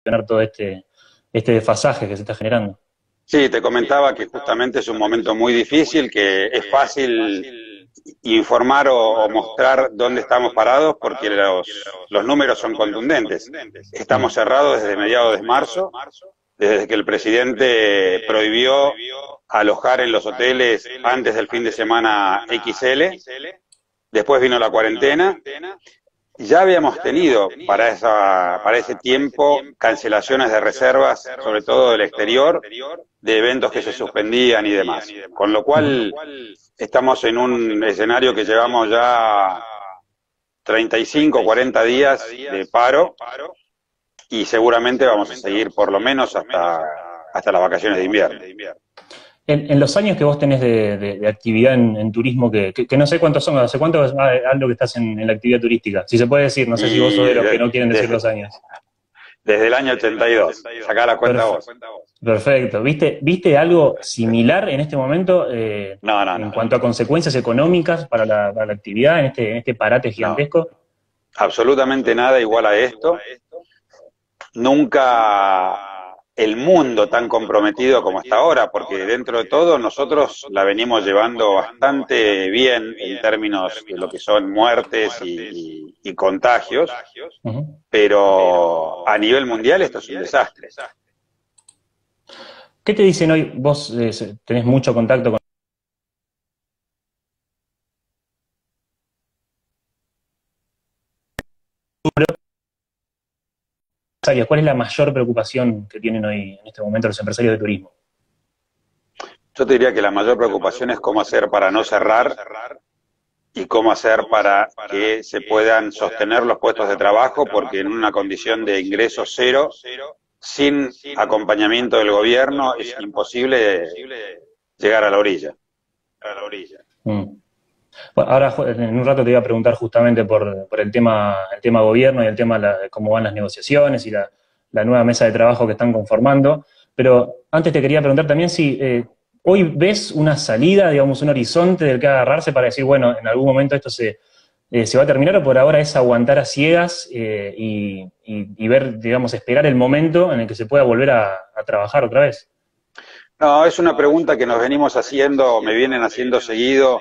solucionar todo este desfasaje que se está generando. Sí, te comentaba que justamente es un momento muy difícil, que es fácil informar o mostrar dónde estamos parados porque los números son contundentes. Estamos cerrados desde mediados de marzo, desde que el presidente prohibió alojar en los hoteles antes del fin de semana XL, después vino la cuarentena. Ya habíamos tenido para ese tiempo cancelaciones de reservas, sobre todo del exterior, de eventos que se suspendían y demás. Con lo cual estamos en un escenario que llevamos ya 35, 40 días de paro y seguramente vamos a seguir por lo menos hasta las vacaciones de invierno. En los años que vos tenés de actividad en turismo, que no sé cuántos son, ¿hace cuánto Aldo que estás en la actividad turística? Si se puede decir, no sé si vos sos de los que no quieren decir los años. Desde el año 82, sacá la cuenta vos. Perfecto. ¿Viste algo similar en este momento No. en cuanto a consecuencias económicas para la actividad en este parate gigantesco? No, absolutamente nada igual a esto. Nunca el mundo tan comprometido como hasta ahora, porque dentro de todo nosotros la venimos llevando bastante bien en términos de lo que son muertes y contagios, pero a nivel mundial esto es un desastre. ¿Qué te dicen hoy? Vos tenés mucho contacto con empresarios. ¿Cuál es la mayor preocupación que tienen hoy en este momento los empresarios de turismo? Yo te diría que la mayor preocupación es cómo hacer para no cerrar y cómo hacer para que se puedan sostener los puestos de trabajo, porque en una condición de ingreso cero, sin acompañamiento del gobierno, es imposible llegar a la orilla. Bueno, ahora en un rato te iba a preguntar justamente por el tema gobierno y el tema de cómo van las negociaciones y la nueva mesa de trabajo que están conformando, pero antes te quería preguntar también si hoy ves una salida, digamos, un horizonte del que agarrarse para decir, bueno, en algún momento esto se va a terminar, o por ahora es aguantar a ciegas y ver, digamos, esperar el momento en el que se pueda volver a trabajar otra vez. No, es una pregunta que nos venimos haciendo, me vienen haciendo seguido.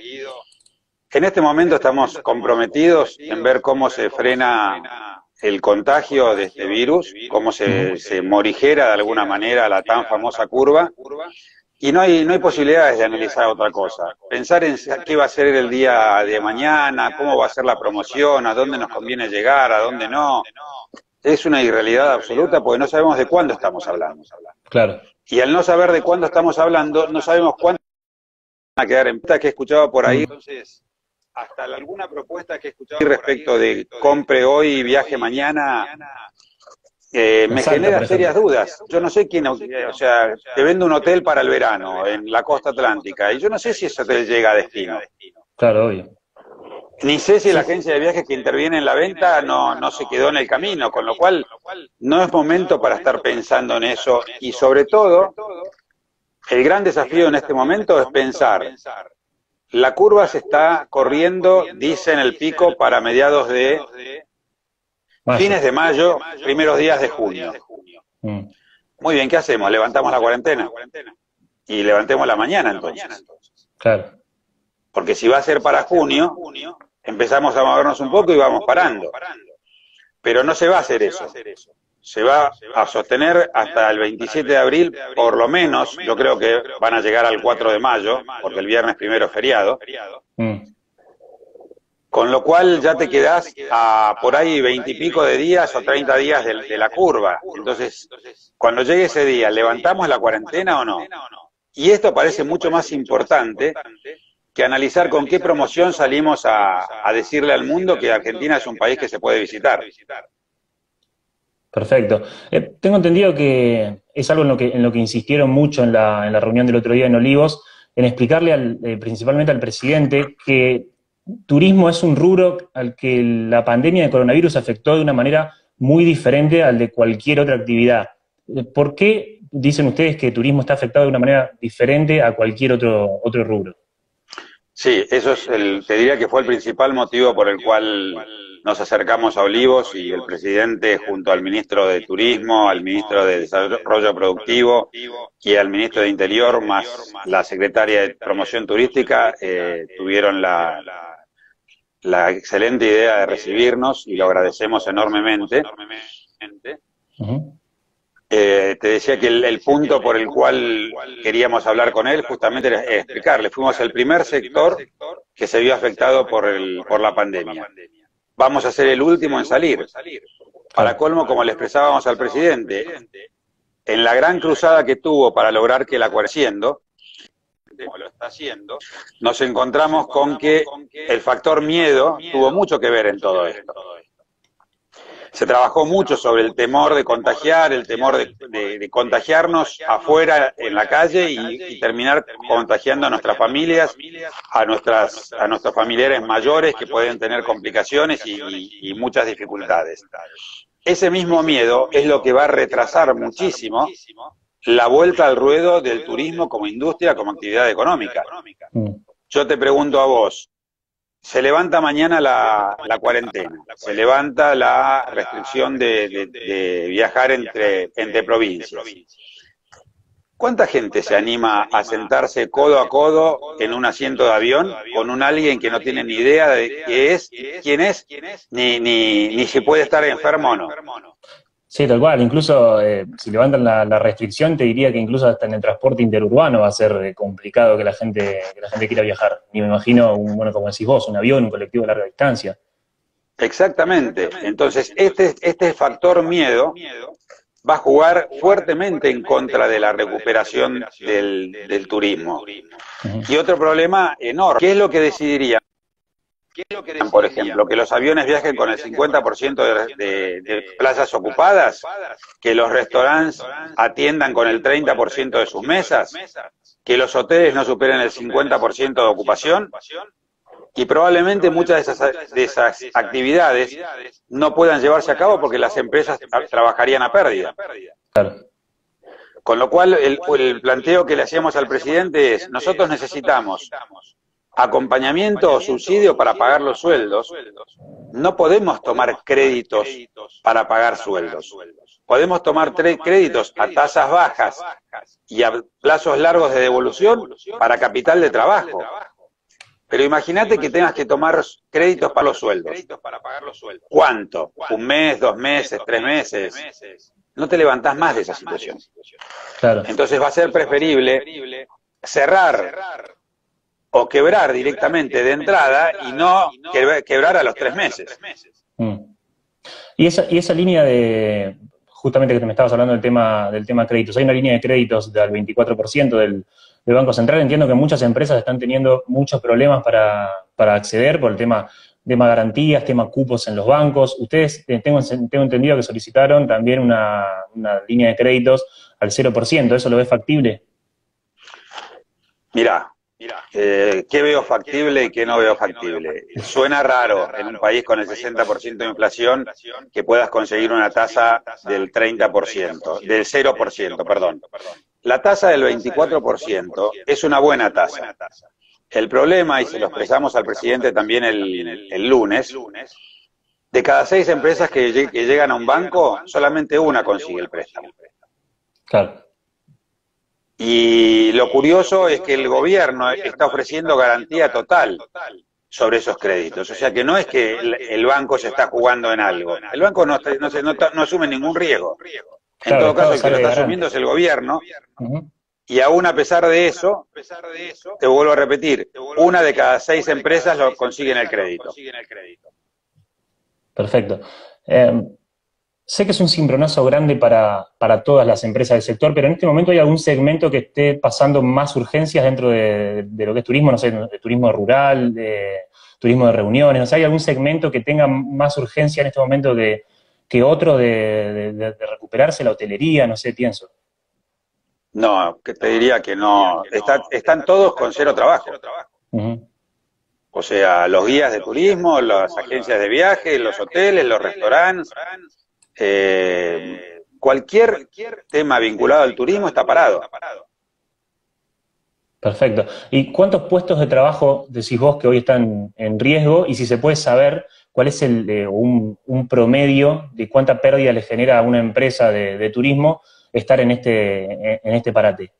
En este momento estamos comprometidos en ver cómo se frena el contagio de este virus, cómo se morigera de alguna manera la tan famosa curva, y no hay posibilidades de analizar otra cosa. Pensar en qué va a ser el día de mañana, cómo va a ser la promoción, a dónde nos conviene llegar, a dónde no, es una irrealidad absoluta porque no sabemos de cuándo estamos hablando. Claro. Y al no saber de cuándo estamos hablando, no sabemos cuándo van a quedar en pista, que he escuchado por ahí. Entonces, hasta alguna propuesta que he escuchado respecto de compre hoy y viaje mañana, me genera serias dudas. Yo no sé quién, o sea, te vende un hotel para el verano en la costa atlántica y yo no sé si ese hotel llega a destino. Claro, obvio. Ni sé si la agencia de viajes que interviene en la venta no se quedó en el camino, con lo cual no es momento para estar pensando en eso. Y sobre todo, el gran desafío en este momento es pensar, la curva se está corriendo, dicen el pico, para mediados de fines de mayo, primeros días de junio. Muy bien, ¿qué hacemos? ¿Levantamos la cuarentena? Y levantémosla mañana entonces. Claro. Porque si va a ser para junio, empezamos a movernos un poco y vamos parando. Pero no se va a hacer eso. Se va a sostener hasta el 27 de abril, por lo menos. Yo creo que van a llegar al 4 de mayo, porque el viernes primero es feriado. Con lo cual ya te quedás a por ahí 20 y pico de días o 30 días de la curva. Entonces, cuando llegue ese día, ¿levantamos la cuarentena o no? Y esto parece mucho más importante que analizar con qué promoción salimos a decirle al mundo que Argentina es un país que se puede visitar. Perfecto. Tengo entendido que es algo en lo que insistieron mucho en la reunión del otro día en Olivos, en explicarle principalmente al presidente que turismo es un rubro al que la pandemia de coronavirus afectó de una manera muy diferente al de cualquier otra actividad. ¿Por qué dicen ustedes que turismo está afectado de una manera diferente a cualquier otro rubro? Sí, eso es te diría que fue el principal motivo por el cual nos acercamos a Olivos y el presidente, junto al ministro de Turismo, al ministro de Desarrollo Productivo y al ministro de Interior, más la secretaria de Promoción Turística, tuvieron la excelente idea de recibirnos y lo agradecemos enormemente. Te decía que el punto por el cual queríamos hablar con él justamente era explicarle. Fuimos el primer sector que se vio afectado por la pandemia. Vamos a ser el último en salir. Para colmo, como le expresábamos al presidente, en la gran cruzada que tuvo para lograr que la cuarentena, como lo está haciendo, nos encontramos con que el factor miedo tuvo mucho que ver en todo esto. Se trabajó mucho sobre el temor de contagiar, el temor de contagiarnos afuera en la calle y terminar contagiando a nuestras familias, a nuestros familiares mayores que pueden tener complicaciones y muchas dificultades. Ese mismo miedo es lo que va a retrasar muchísimo la vuelta al ruedo del turismo como industria, como actividad económica. Yo te pregunto a vos, se levanta mañana la cuarentena, se levanta la restricción de viajar entre provincias. ¿Cuánta gente se anima a sentarse codo a codo en un asiento de avión con alguien que no tiene ni idea de quién es, ni si puede estar enfermo o no? Sí, tal cual. Incluso si levantan la restricción, te diría que incluso hasta en el transporte interurbano va a ser complicado que la gente quiera viajar. Ni me imagino, bueno, como decís vos, un avión, un colectivo de larga distancia. Exactamente. Entonces, este factor miedo va a jugar fuertemente en contra de la recuperación del turismo. Y otro problema enorme, ¿qué es lo que decidiría? Por ejemplo, que los aviones viajen con el 50% de plazas ocupadas, que los restaurantes atiendan con el 30% de sus mesas, que los hoteles no superen el 50% de ocupación, y probablemente muchas de esas actividades no puedan llevarse a cabo porque las empresas trabajarían a pérdida. Claro. Con lo cual, el planteo que le hacíamos al presidente es, nosotros necesitamos acompañamiento o subsidio para pagar los sueldos. No podemos tomar créditos para pagar sueldos. Podemos tomar créditos a tasas bajas y a plazos largos de devolución para capital de trabajo. Pero imagínate que tengas que tomar créditos para los sueldos. ¿Cuánto? ¿Un mes, 2 meses, 3 meses? No te levantás más de esa situación. Claro. Entonces va a ser preferible cerrar o quebrar directamente de entrada y no quebrar a los 3 meses. Y esa línea de, justamente que me estabas hablando del tema créditos, hay una línea de créditos del 24% del Banco Central. Entiendo que muchas empresas están teniendo muchos problemas para acceder por el tema garantías, tema cupos en los bancos. Ustedes, tengo entendido que solicitaron también una línea de créditos al 0%. ¿Eso lo ves factible? Mirá, ¿qué veo factible y qué no veo factible? Suena raro en un país con el 60% de inflación que puedas conseguir una tasa del 30%, del 0%, perdón. La tasa del 24% es una buena tasa. El problema, y se lo expresamos al presidente también el lunes, de cada 6 empresas que llegan a un banco, solamente una consigue el préstamo. Claro. Y lo curioso es que el gobierno está ofreciendo garantía total sobre esos créditos. O sea que no es que el banco se está jugando en algo. El banco no asume ningún riesgo. En todo caso, el que lo está asumiendo es el gobierno. Y aún a pesar de eso, te vuelvo a repetir, una de cada 6 empresas lo consiguen el crédito. Perfecto. Sé que es un cimbronazo grande para todas las empresas del sector, pero en este momento hay algún segmento que esté pasando más urgencias dentro de lo que es turismo, no sé, de turismo rural, de turismo de reuniones, no sé, ¿hay algún segmento que tenga más urgencia en este momento que otro de recuperarse, la hotelería, no sé, pienso? No, que te diría que no. Están todos con 0 trabajo. O sea, los guías de turismo, las agencias de viaje, los hoteles, los restaurantes, cualquier tema vinculado al turismo está parado. Perfecto. ¿Y cuántos puestos de trabajo decís vos que hoy están en riesgo? Y si se puede saber cuál es un promedio de cuánta pérdida le genera a una empresa de turismo estar en este parate?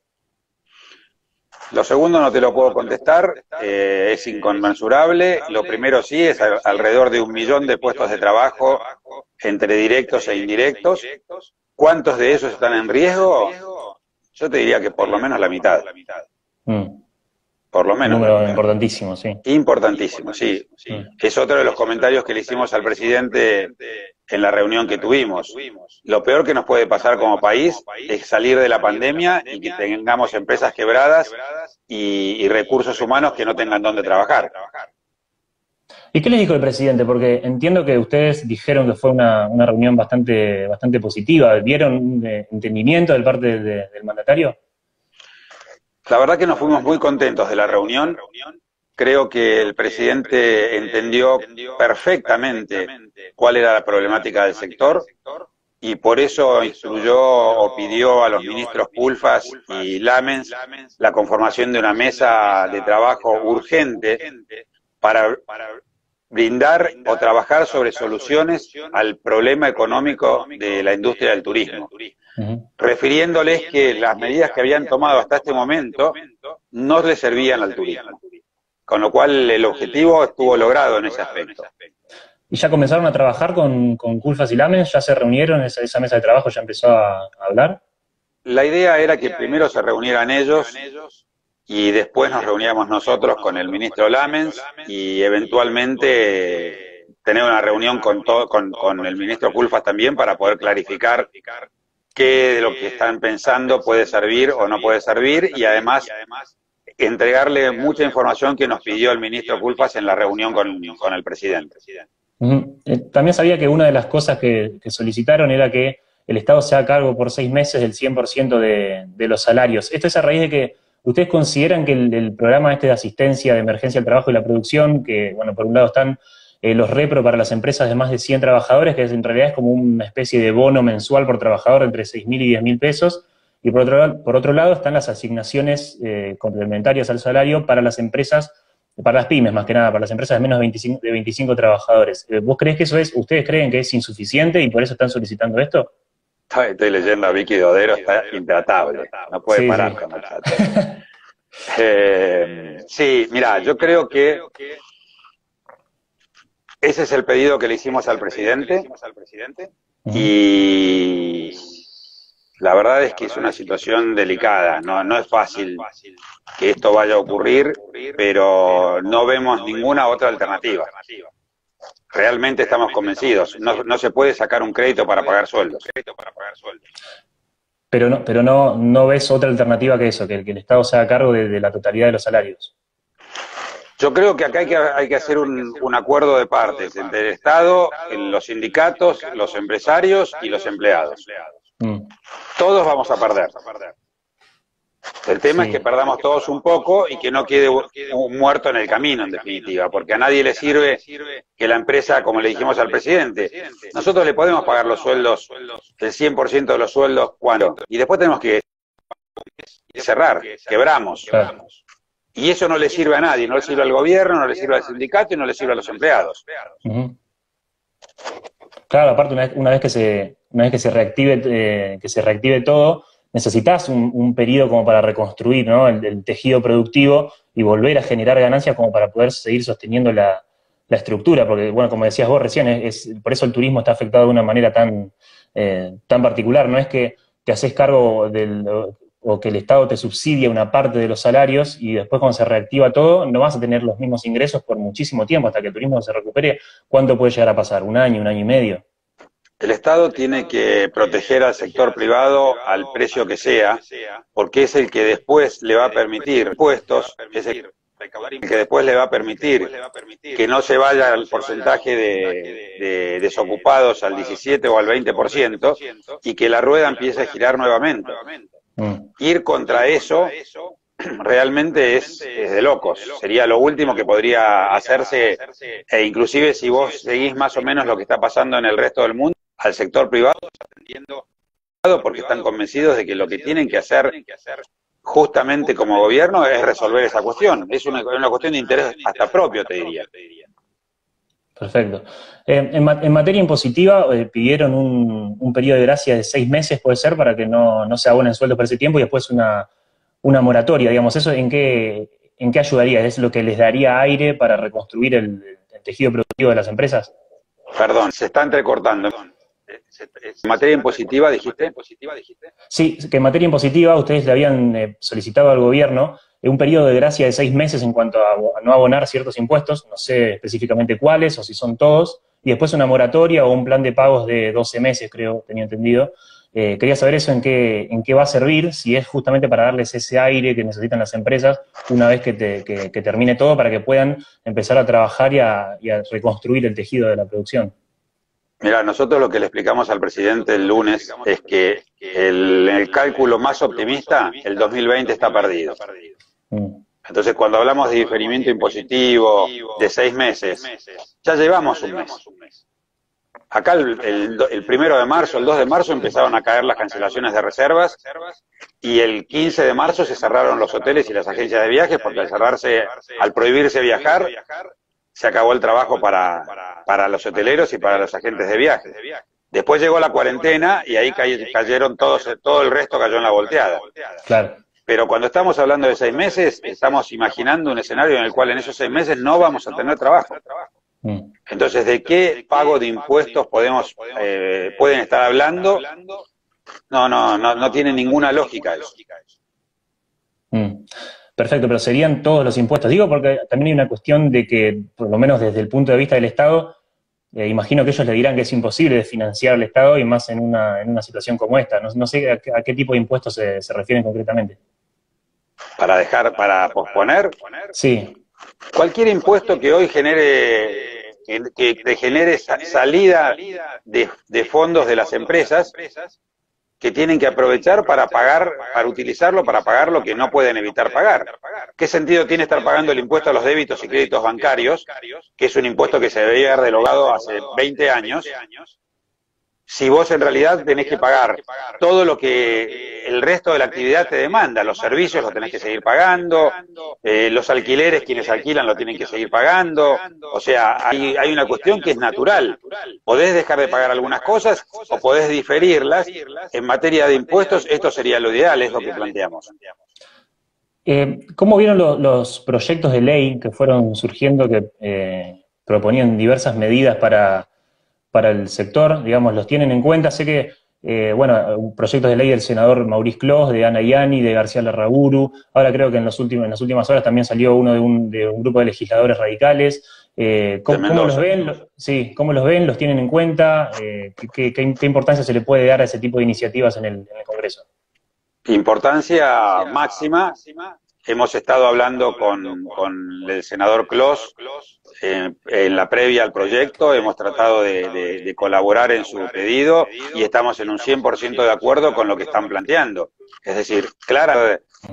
Lo segundo no te lo puedo contestar, es inconmensurable. Lo primero sí es alrededor de 1 millón de puestos de trabajo entre directos e indirectos. ¿Cuántos de esos están en riesgo? Yo te diría que por lo menos la mitad. Por lo menos. Un número importantísimo, sí. Importantísimo, sí. Es otro de los comentarios que le hicimos al presidente en la reunión que tuvimos. Lo peor que nos puede pasar como país es salir de la pandemia y que tengamos empresas quebradas y recursos humanos que no tengan dónde trabajar. ¿Y qué les dijo el presidente? Porque entiendo que ustedes dijeron que fue una reunión bastante positiva. ¿Vieron un entendimiento de parte del mandatario? La verdad que nos fuimos muy contentos de la reunión. Creo que el presidente entendió perfectamente cuál era la problemática del sector y por eso instruyó o pidió a los ministros Pulfas y Lamens la conformación de una mesa de trabajo urgente para brindar o trabajar sobre soluciones al problema económico de la industria del turismo, refiriéndoles que las medidas que habían tomado hasta este momento no le servían al turismo. Con lo cual el objetivo estuvo logrado en ese aspecto. ¿Y ya comenzaron a trabajar con Pulfas y Lamens? ¿Ya se reunieron? ¿Esa mesa de trabajo ya empezó a hablar? La idea era que primero se reunieran ellos y después nos reuníamos nosotros con el ministro Lamens y eventualmente tener una reunión con el ministro Pulfas también para poder clarificar qué de lo que están pensando puede servir o no puede servir y además entregarle mucha información que nos pidió el ministro Pulfas en la reunión con el presidente. También sabía que una de las cosas que solicitaron era que el Estado se haga cargo por 6 meses del 100% de los salarios. Esto es a raíz de que ustedes consideran que el programa de asistencia de emergencia al trabajo y la producción, que, bueno, por un lado están los repro para las empresas de más de 100 trabajadores, que en realidad es como una especie de bono mensual por trabajador entre 6.000 y 10.000 pesos, y por otro lado están las asignaciones complementarias al salario para las empresas, para las pymes más que nada, para las empresas de menos de 25 trabajadores. ¿Vos creés que ustedes creen que es insuficiente y por eso están solicitando esto? Estoy leyendo a Vicky Dodero, está intratable, no puede parar con el chat. Sí, mira, yo creo que ese es el pedido que le hicimos al presidente y la verdad es que es una situación delicada, no es fácil que esto vaya a ocurrir, pero no vemos ninguna otra alternativa. Realmente estamos convencidos, no se puede sacar un crédito para pagar sueldos. Pero no ves otra alternativa que eso, que el Estado se haga cargo de la totalidad de los salarios. Yo creo que acá hay que hacer un acuerdo de partes entre el Estado, los sindicatos, los empresarios y los empleados. Todos vamos a perder. El tema es que perdamos todos un poco y que no quede un muerto en el camino, en definitiva, porque a nadie le sirve que la empresa, como le dijimos al presidente, nosotros le podemos pagar los sueldos, el 100% de los sueldos, ¿cuándo? Y después tenemos que cerrar, quebramos. Claro. Y eso no le sirve a nadie, no le sirve al gobierno, no le sirve al sindicato y no le sirve a los empleados. Claro, aparte una vez que se reactive todo, necesitas un periodo como para reconstruir, ¿no? el tejido productivo y volver a generar ganancias como para poder seguir sosteniendo la estructura, porque, bueno, como decías vos recién, por eso el turismo está afectado de una manera tan particular, no es que te haces cargo o que el Estado te subsidia una parte de los salarios y después cuando se reactiva todo no vas a tener los mismos ingresos por muchísimo tiempo hasta que el turismo se recupere. ¿Cuánto puede llegar a pasar? ¿Un año y medio? El Estado tiene que proteger al sector privado al precio que sea, porque es el que después le va a permitir impuestos, es el que después le va a permitir que no se vaya el porcentaje de desocupados al 17 o al 20% y que la rueda empiece a girar nuevamente. Ir contra eso realmente es de locos, sería lo último que podría hacerse, e inclusive si vos seguís más o menos lo que está pasando en el resto del mundo, al sector privado atendiendo porque están convencidos de que lo que tienen que hacer justamente como gobierno es resolver esa cuestión. Es una cuestión de interés hasta propio, te diría. Perfecto. En materia impositiva, pidieron un periodo de gracia de 6 meses, puede ser, para que no se abonen sueldos por ese tiempo y después una moratoria, digamos. ¿Eso en qué ayudaría? ¿Es lo que les daría aire para reconstruir el tejido productivo de las empresas? Perdón, se está entrecortando. En materia impositiva, dijiste. Sí, que en materia impositiva ustedes le habían solicitado al gobierno un periodo de gracia de 6 meses en cuanto a no abonar ciertos impuestos, no sé específicamente cuáles o si son todos, y después una moratoria o un plan de pagos de 12 meses, creo, tenía entendido. Quería saber eso en qué va a servir, si es justamente para darles ese aire que necesitan las empresas una vez que termine todo para que puedan empezar a trabajar y a reconstruir el tejido de la producción. Mira, nosotros lo que le explicamos al presidente el lunes es que el cálculo más optimista, el 2020 está perdido. Entonces, cuando hablamos de diferimiento impositivo de 6 meses, ya llevamos un mes. Acá el 1 de marzo, el 2 de marzo empezaron a caer las cancelaciones de reservas y el 15 de marzo se cerraron los hoteles y las agencias de viajes porque al prohibirse viajar, se acabó el trabajo para los hoteleros y para los agentes de viajes. Después llegó la cuarentena y ahí cayeron todo el resto cayó en la volteada. Claro. Pero cuando estamos hablando de 6 meses, estamos imaginando un escenario en el cual en esos 6 meses no vamos a tener trabajo. Entonces, ¿de qué pago de impuestos pueden estar hablando? No tiene ninguna lógica eso. Perfecto, pero serían todos los impuestos. Digo porque también hay una cuestión de que, por lo menos desde el punto de vista del Estado, imagino que ellos le dirán que es imposible de financiar el Estado y más en una situación como esta. No sé a qué tipo de impuestos se refieren concretamente. Para posponer. Sí. Cualquier impuesto que hoy genere salida de fondos de las empresas que tienen que aprovechar para utilizarlo para pagar lo que no pueden evitar pagar. ¿Qué sentido tiene estar pagando el impuesto a los débitos y créditos bancarios, que es un impuesto que se debería haber derogado hace 20 años, si vos en realidad tenés que pagar todo lo que el resto de la actividad te demanda? Los servicios los tenés que seguir pagando, los alquileres, quienes alquilan lo tienen que seguir pagando. O sea, hay una cuestión que es natural. Podés dejar de pagar algunas cosas o podés diferirlas. En materia de impuestos, esto sería lo ideal, es lo que planteamos. ¿Cómo vieron los proyectos de ley que fueron surgiendo que proponían diversas medidas para el sector? Digamos, ¿los tienen en cuenta? Sé que, proyectos de ley del senador Maurice Clos, de Ana Yani, de García Larraburu, ahora creo que en las últimas horas también salió uno de un grupo de legisladores radicales. ¿Cómo los ven? Sí, ¿cómo los ven? ¿Los tienen en cuenta? ¿Qué importancia se le puede dar a ese tipo de iniciativas en el Congreso? Importancia máxima. Hemos estado hablando con el senador Clos en la previa al proyecto, hemos tratado de colaborar en su pedido y estamos en un 100% de acuerdo con lo que están planteando. Es decir,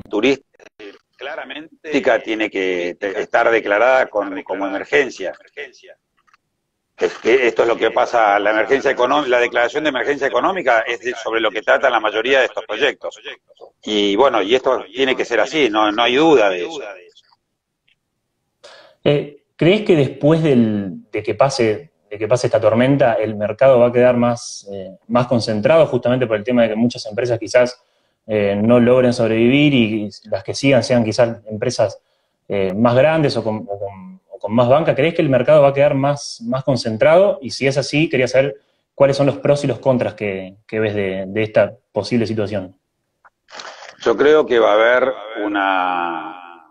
turística tiene que estar declarada como emergencia. Esto es lo que pasa, la emergencia económica, la declaración de emergencia económica es sobre lo que trata la mayoría de estos proyectos. Y bueno, y esto tiene que ser así, no hay duda de eso. ¿Crees que después de que pase esta tormenta, el mercado va a quedar más concentrado justamente por el tema de que muchas empresas quizás no logren sobrevivir y las que sigan sean quizás empresas más grandes o con más banca? ¿Crees que el mercado va a quedar más concentrado? Y si es así, quería saber cuáles son los pros y los contras que ves de esta posible situación. Yo creo que va a haber una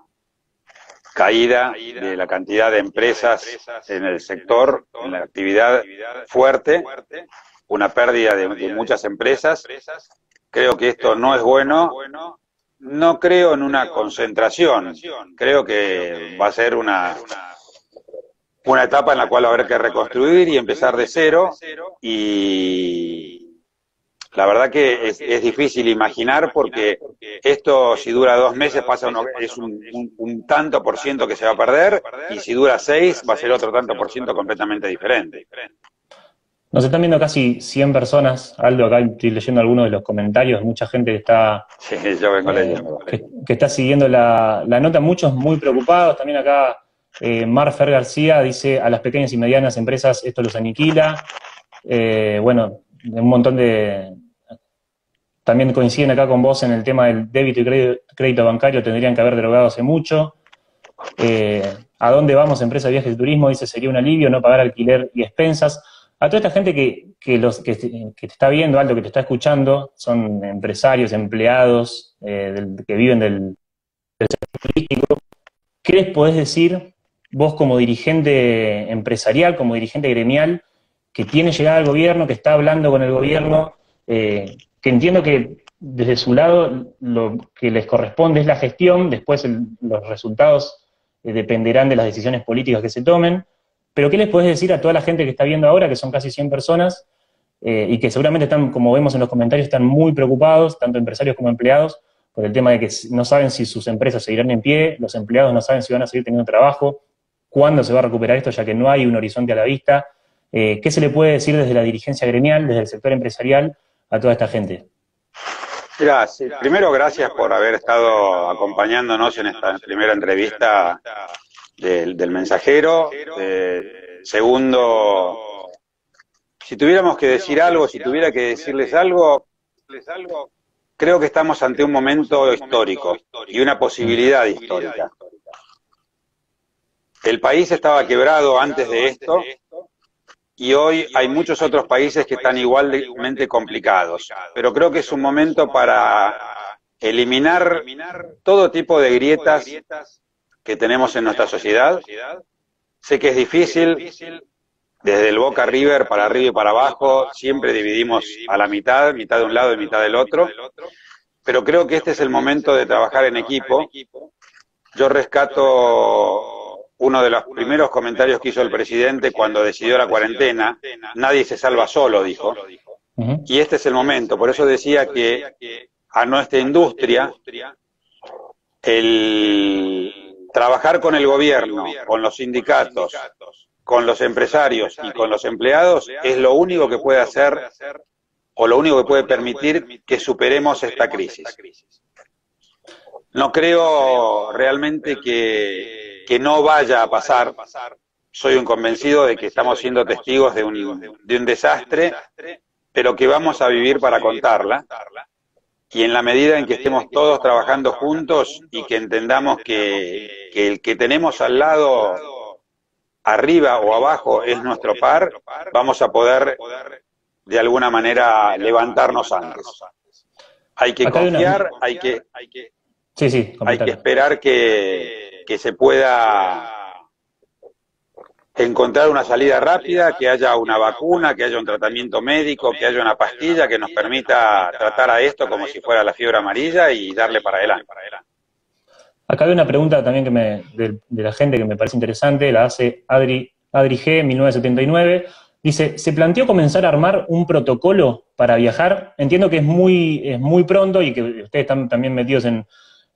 caída de la cantidad de empresas en el sector, en la actividad fuerte, una pérdida de muchas empresas. Creo que esto no es bueno. No creo en una concentración. Creo que va a ser una etapa en la cual va a haber que reconstruir y empezar de cero, y la verdad que es difícil imaginar, porque esto, si dura 2 meses, es un tanto por ciento que se va a perder, y si dura 6 va a ser otro tanto por ciento completamente diferente. Nos están viendo casi 100 personas, Aldo, acá estoy leyendo algunos de los comentarios, mucha gente que está, yo vengo leyendo. que está siguiendo la nota, muchos muy preocupados, también acá Marfer García dice, a las pequeñas y medianas empresas esto los aniquila. Bueno, un montón de... También coinciden acá con vos en el tema del débito y crédito bancario, tendrían que haber derogado hace mucho. ¿A dónde vamos, empresa de viajes y turismo? Dice, sería un alivio no pagar alquiler y expensas. A toda esta gente que te está viendo, Aldo, que te está escuchando, son empresarios, empleados, que viven del turístico. ¿Qué les podés decir vos como dirigente empresarial, como dirigente gremial, que tiene llegada al gobierno, que está hablando con el gobierno, que entiendo que desde su lado lo que les corresponde es la gestión, después los resultados dependerán de las decisiones políticas que se tomen, pero ¿qué les podés decir a toda la gente que está viendo ahora, que son casi 100 personas, y que seguramente están, como vemos en los comentarios, están muy preocupados, tanto empresarios como empleados, por el tema de que no saben si sus empresas seguirán en pie, los empleados no saben si van a seguir teniendo trabajo, cuándo se va a recuperar esto, ya que no hay un horizonte a la vista? ¿Qué se le puede decir desde la dirigencia gremial, desde el sector empresarial, a toda esta gente? Gracias. Primero, gracias por haber estado acompañándonos en esta primera entrevista del mensajero. Segundo, si tuviéramos que decir algo, si tuviera que decirles algo, creo que estamos ante un momento histórico y una posibilidad histórica. El país estaba quebrado antes de esto y hoy hay muchos otros países que están igualmente complicados. Pero creo que es un momento para eliminar todo tipo de grietas que tenemos en nuestra sociedad. Sé que es difícil, desde el Boca River para arriba y para abajo, siempre dividimos a la mitad de un lado y mitad del otro, pero creo que este es el momento de trabajar en equipo. Yo rescato uno de los primeros comentarios que hizo el presidente cuando decidió la cuarentena: nadie se salva solo, dijo. Y este es el momento. Por eso decía que a nuestra industria, el trabajar con el gobierno, con los sindicatos, con los empresarios y con los empleados es lo único que puede hacer, o lo único que puede permitir que superemos esta crisis. No creo realmente que no vaya a pasar. Soy un convencido de que estamos siendo testigos de un desastre, pero que vamos a vivir para contarla. Y en la medida en que estemos todos trabajando juntos y que entendamos que el que tenemos al lado, arriba o abajo, es nuestro par, vamos a poder de alguna manera levantarnos antes. Hay que confiar, hay que esperar que se pueda encontrar una salida rápida, que haya una vacuna, que haya un tratamiento médico, que haya una pastilla que nos permita tratar a esto como si fuera la fiebre amarilla y darle para adelante. Acá hay una pregunta también de la gente que me parece interesante, la hace Adri G, 1979. Dice, ¿se planteó comenzar a armar un protocolo para viajar? Entiendo que es muy pronto y que ustedes están también metidos en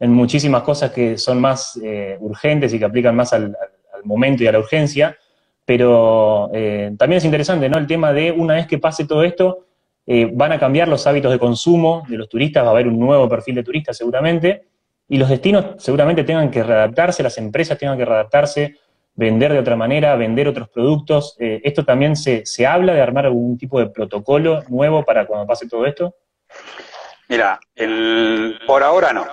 muchísimas cosas que son más urgentes y que aplican más al momento y a la urgencia, pero también es interesante, ¿no? El tema de, una vez que pase todo esto, van a cambiar los hábitos de consumo de los turistas, va a haber un nuevo perfil de turistas seguramente, y los destinos seguramente tengan que readaptarse, las empresas tengan que readaptarse, vender de otra manera, vender otros productos. ¿Esto también se habla de armar algún tipo de protocolo nuevo para cuando pase todo esto? Mira, por ahora no.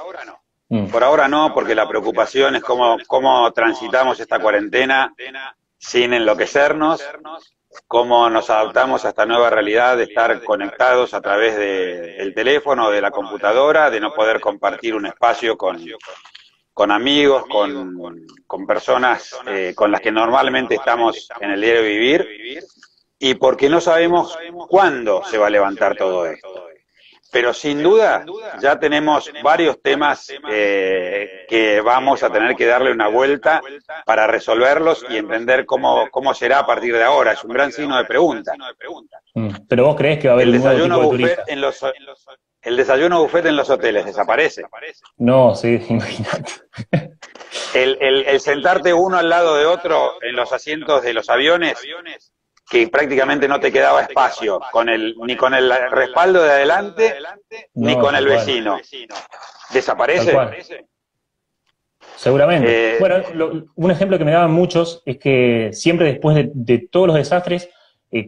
Por ahora no, porque la preocupación es cómo transitamos esta cuarentena sin enloquecernos, cómo nos adaptamos a esta nueva realidad de estar conectados a través del teléfono o de la computadora, de no poder compartir un espacio con amigos, con personas con las que normalmente estamos en el diario vivir, y porque no sabemos cuándo se va a levantar todo esto. Pero sin duda ya tenemos varios temas que vamos a tener que darle una vuelta para resolverlos y entender cómo será a partir de ahora. Es un gran signo de pregunta. ¿Pero vos creés que va a haber un nuevo tipo de turista? El desayuno buffet en los hoteles desaparece. No, sí, imagínate. El sentarte uno al lado de otro en los asientos de los aviones, que prácticamente no te quedaba espacio, ni con el respaldo de adelante, ni con el vecino. ¿Desaparece? Seguramente. Eh, Bueno, un ejemplo que me daban muchos es que siempre después de todos los desastres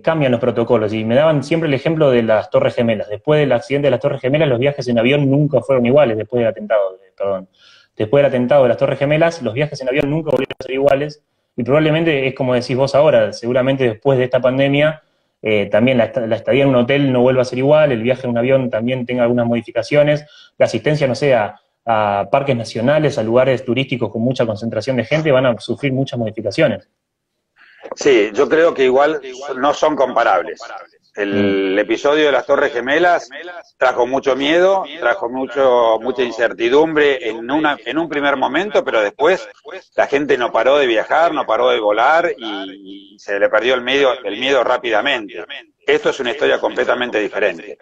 cambian los protocolos y me daban siempre el ejemplo de las Torres Gemelas. Después del accidente de las Torres Gemelas, los viajes en avión nunca fueron iguales, después del atentado, perdón. Después del atentado de las Torres Gemelas, los viajes en avión nunca volvieron a ser iguales y probablemente es como decís vos ahora, seguramente después de esta pandemia también la estadía en un hotel no vuelva a ser igual, el viaje en un avión también tenga algunas modificaciones, la asistencia, no sé, a parques nacionales, a lugares turísticos con mucha concentración de gente, van a sufrir muchas modificaciones. Sí, yo creo que igual no son comparables. Mm. El episodio de las Torres Gemelas trajo mucho miedo, trajo mucha incertidumbre en un primer momento, pero después la gente no paró de viajar, no paró de volar y se le perdió el miedo rápidamente. Esto es una historia completamente diferente.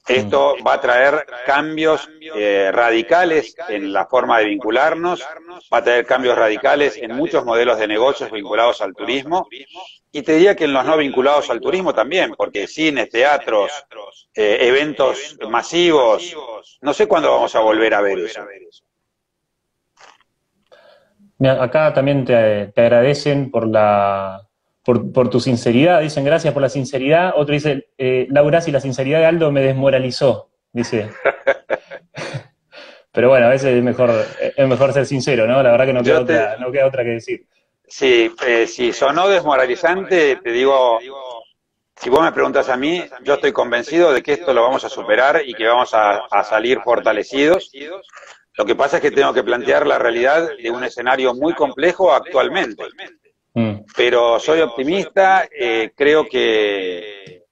Esto va a traer cambios radicales en la forma de vincularnos, va a traer cambios radicales en muchos modelos de negocios vinculados al turismo, y te diría que en los no vinculados al turismo también, porque cines, teatros, eventos masivos, no sé cuándo vamos a volver a ver eso. Mira, acá también te agradecen por tu sinceridad, dicen gracias por la sinceridad. Otro dice, Laura, si la sinceridad de Aldo me desmoralizó, dice. Pero bueno, a veces es mejor ser sincero, ¿no? La verdad que Yo te, no queda otra que decir. sí, si sonó desmoralizante, te digo, si vos me preguntas a mí, yo estoy convencido de que esto lo vamos a superar y que vamos a salir fortalecidos. Lo que pasa es que tengo que plantear la realidad de un escenario muy complejo actualmente. Mm. Pero soy optimista, creo que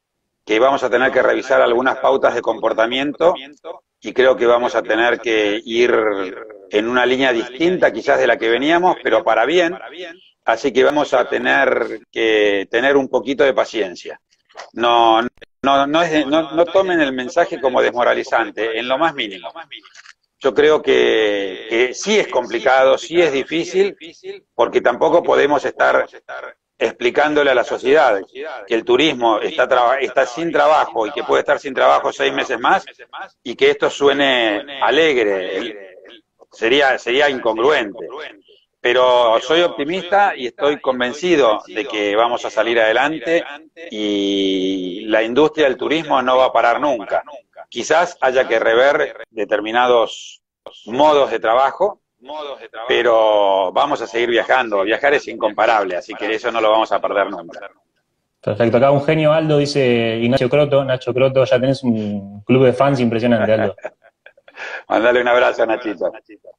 vamos a tener que revisar algunas pautas de comportamiento y creo que vamos a tener que ir en una línea distinta quizás de la que veníamos, pero para bien. Así que vamos a tener que tener un poquito de paciencia. No, no tomen el mensaje como desmoralizante, en lo más mínimo. Yo creo que sí es complicado, sí es difícil, porque tampoco podemos estar explicándole a la sociedad que el turismo está sin trabajo y que puede estar sin trabajo 6 meses más y que esto suene alegre. Sería incongruente. Pero soy optimista y estoy convencido de que vamos a salir adelante y la industria del turismo no va a parar nunca. Quizás haya que rever determinados modos de trabajo, pero vamos a seguir viajando. Viajar es incomparable, así que eso no lo vamos a perder nunca. Perfecto. Acá un genio, Aldo, dice Ignacio Croto. Nacho Croto, ya tenés un club de fans impresionante, Aldo. Mandale un abrazo a Nachito.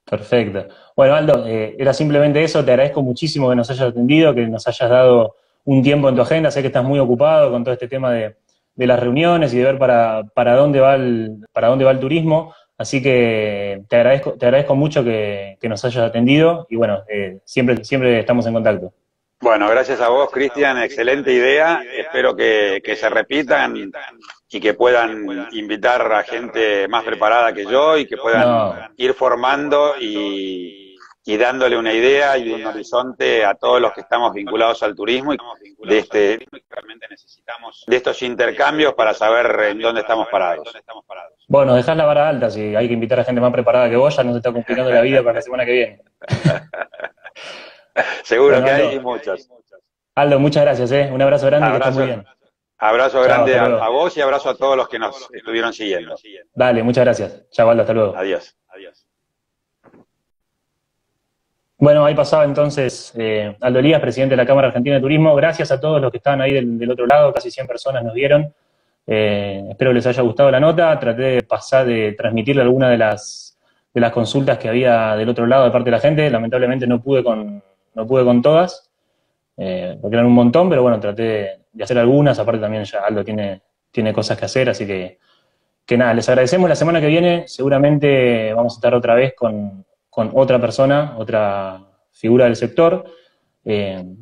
Perfecto. Bueno, Aldo, era simplemente eso. Te agradezco muchísimo que nos hayas atendido, que nos hayas dado un tiempo en tu agenda. Sé que estás muy ocupado con todo este tema de las reuniones y de ver para dónde va el turismo. Así que te agradezco mucho que nos hayas atendido y bueno, siempre estamos en contacto. Bueno, gracias a vos, Cristian. Excelente idea. Espero que se repitan y que puedan invitar a gente más preparada que yo y que puedan No, ir formando y dándole una idea y un horizonte a todos los que estamos vinculados al turismo y de estos intercambios para saber en dónde estamos parados. bueno, dejás la vara alta, si hay que invitar a gente más preparada que vos, ya nos está complicando la vida para la semana que viene. Seguro Bueno, que hay Aldo, muchos. Aldo, muchas gracias, un abrazo grande y que estés muy Abrazo, bien. abrazo Chao, grande hasta luego. a vos y abrazo a todos los que nos estuvieron siguiendo. Dale, muchas gracias. Chao, Aldo, hasta luego. Adiós. Bueno, ahí pasaba entonces Aldo Elías, presidente de la Cámara Argentina de Turismo. Gracias a todos los que estaban ahí del otro lado, casi 100 personas nos vieron. Espero les haya gustado la nota. Traté de transmitirle alguna de las consultas que había del otro lado de parte de la gente. Lamentablemente no pude con todas, porque eran un montón, pero bueno, traté de hacer algunas. Aparte también ya Aldo tiene cosas que hacer, así que nada, les agradecemos. La semana que viene seguramente vamos a estar otra vez con otra persona, otra figura del sector,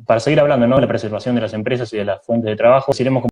para seguir hablando, ¿no?, de la preservación de las empresas y de las fuentes de trabajo. Iremos